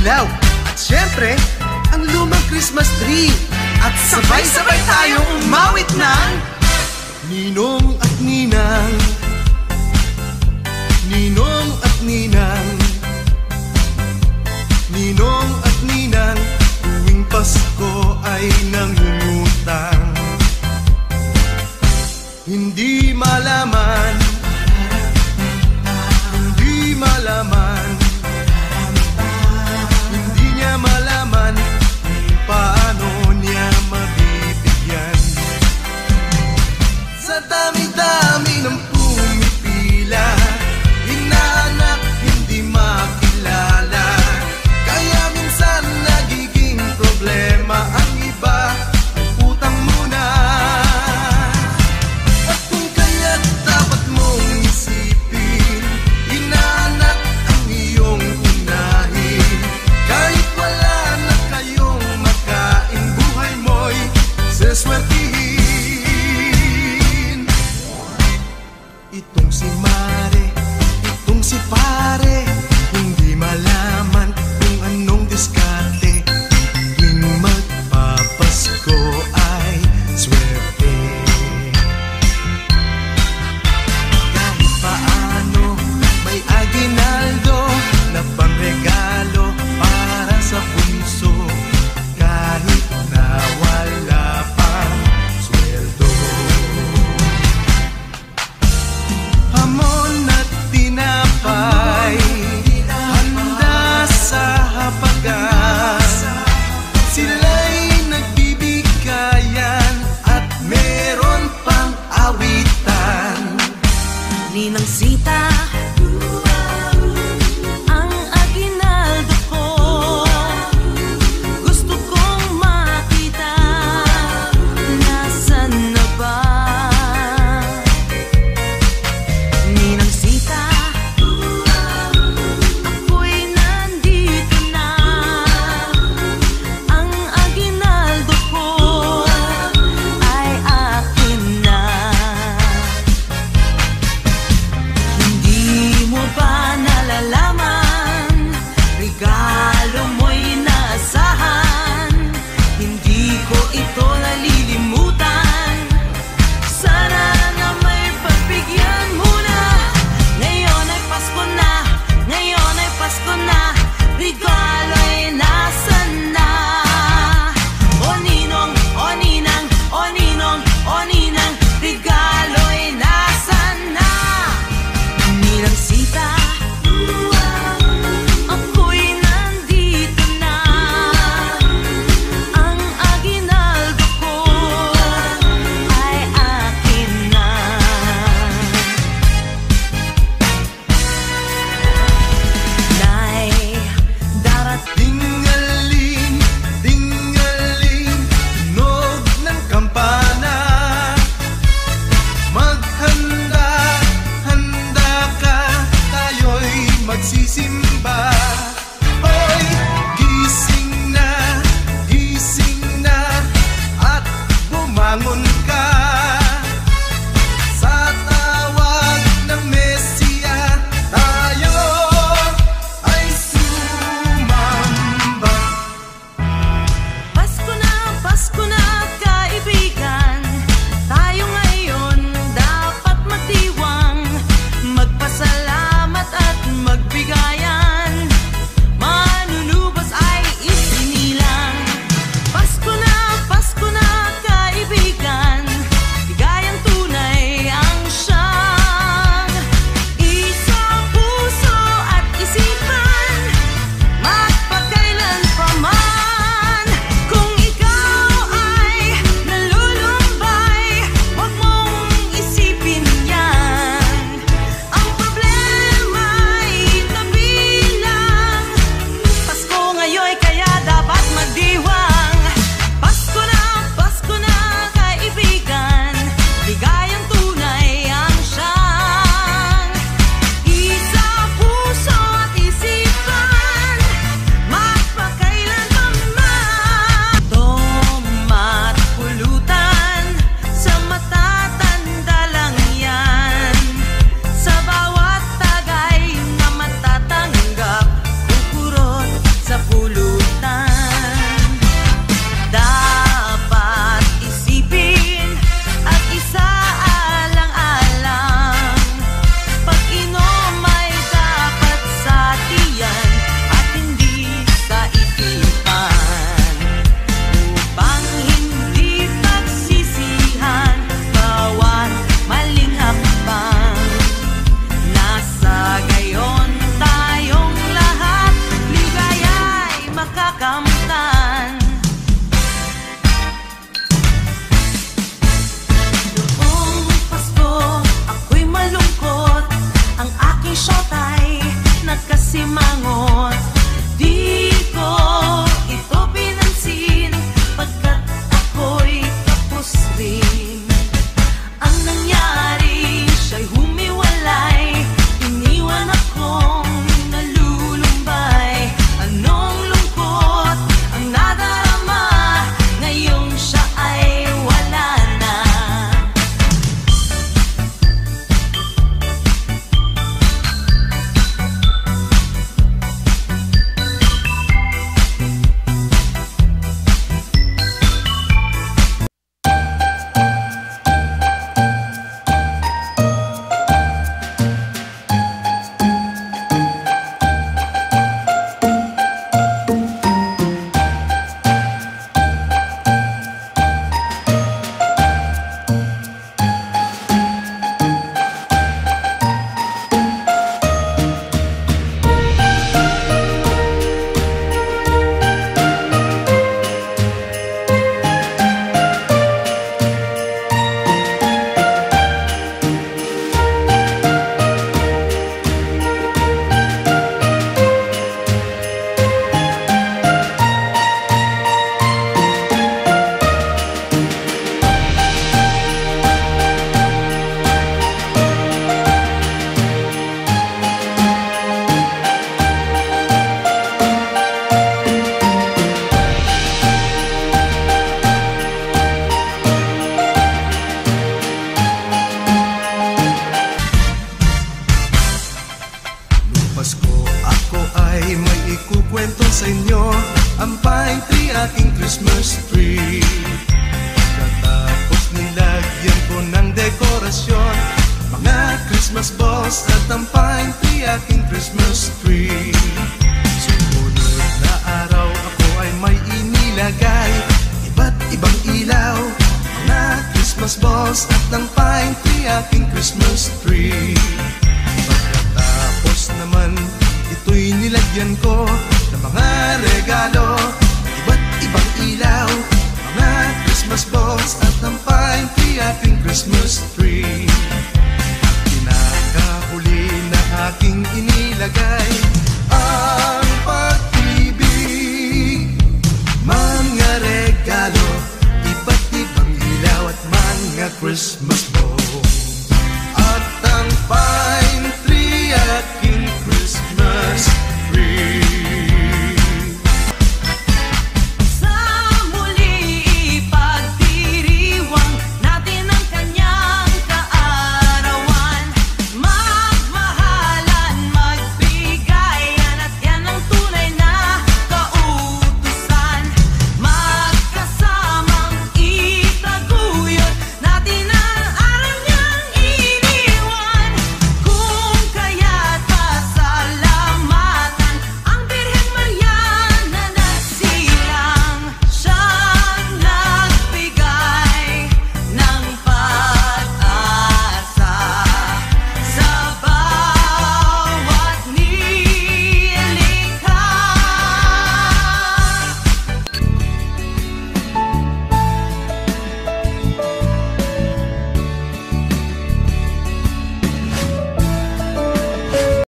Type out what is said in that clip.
ilaw. At syempre, ang lumang Christmas tree. At sabay-sabay tayong umawit ng Ninong at Ninang, Ninong at Ninang, Ninong at Ninang, tuwing Pasko ay nangungutang. Hindi malaman, hindi malaman, hindi niya malaman kung paano niya mabibigyan. Sa dami-dami ng pumipila, hinahanap hindi makilala. Kaya minsan nagiging problema ang iba, utang muna. At kung kaya't dapat mong isipin, hinahanap ang iyong unahin. Kahit wala na kayong makain, buhay mo'y seswertihin. Itong si Mare, itong si Pare, hindi malaman kung anong diskarte. Tuwing magpapasko ay swerte. Kahit paano may aginaldo na pangregalo para sa bunso, kahit na wala pang sweldo. Hamon at tinapay, handa sa habagat. Sila'y nagbibigayan at meron pang awitan. Ninang Sita, ang aginaldo ko, gusto kong makita, nasan na ba? Ninang Sita, ako'y nandito na, ang aginaldo ko ay akin na. Hindi mo ba nalalaman, regalo mo'y naasahan, hindi ko ito nalilimutan. Sana na may pagbigyan muna. Ngayon ay Pasko na, ngayon ay Pasko na, regalo ay nasan na? O Ninong, o Ninang, o Ninong, o Ninang, regalo ay nasan na? Ninang Sita, ako'y nandito na, ang aginaldo ko ay akin na. Nay, darating Tingaling, tingaling, tunog ng kampana. Maghanda, handa ka, tayo'y magsisimba. Hoy, gising na, at bumangon ka. Sa tawag ng Mesiya, tayo ay sumamba. Pasko na kaibigan, tayo ngayon dapat magdiwang, magpasalamat at magbigayan. kamtan. Noong Pasko, ako'y malungkot. Ang aking syota'y nagkasimangot. Di ko ito pinansin, pagkat ako'y tapos rin. Ang nangyari, siya'y humiwalay. Iniwan akong nalulumbay. Anong lungkot ang nadarama, ngayong siya ay wala na. Pasko, ako ay may ikukwento sa inyo. Ang pine tree, aking Christmas tree. Katapos nilagyan ko ng dekorasyon, mga Christmas balls at ang pine tree, aking Christmas tree. Sumunod na araw, ako ay may inilagay iba't ibang ilaw, mga Christmas balls at ang pine tree, aking Christmas tree. Tapos naman, ito'y nilagyan ko ng mga regalo, iba't ibang ilaw, mga Christmas balls at ang pine tree, aking Christmas tree. At pinakahuli na aking inilagay